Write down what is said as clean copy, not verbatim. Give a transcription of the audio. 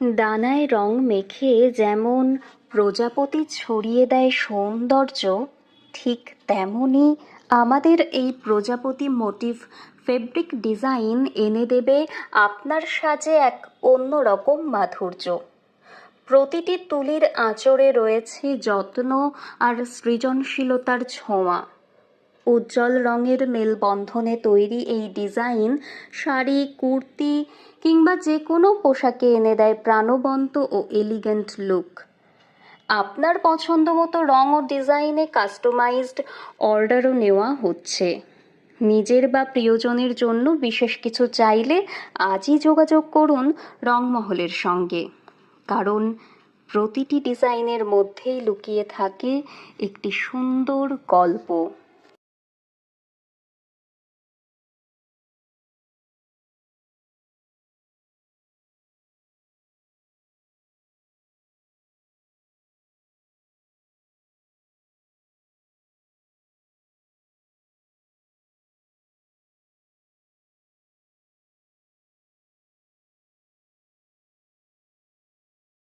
ডানায় রং মেখে যেমন প্রজাপতি ছড়িয়ে দেয় সৌন্দর্য, ঠিক তেমনই আমাদের এই প্রজাপতি মোটিভ ফেব্রিক ডিজাইন এনে দেবে আপনার সাজে এক অন্যরকম মাধুর্য। প্রতিটি তুলির আঁচড়ে রয়েছে যত্ন আর সৃজনশীলতার ছোঁয়া। উজ্জ্বল রঙের মেলবন্ধনে তৈরি এই ডিজাইন শাড়ি, কুর্তি কিংবা যে কোনো পোশাকে এনে দেয় প্রাণবন্ত ও এলিগেন্ট লুক। আপনার পছন্দ মতো রং ও ডিজাইনে কাস্টমাইজড অর্ডারও নেওয়া হচ্ছে। নিজের বা প্রিয়জনের জন্য বিশেষ কিছু চাইলে আজই যোগাযোগ করুন রংমহলের সঙ্গে, কারণ প্রতিটি ডিজাইনের মধ্যেই লুকিয়ে থাকে একটি সুন্দর গল্প।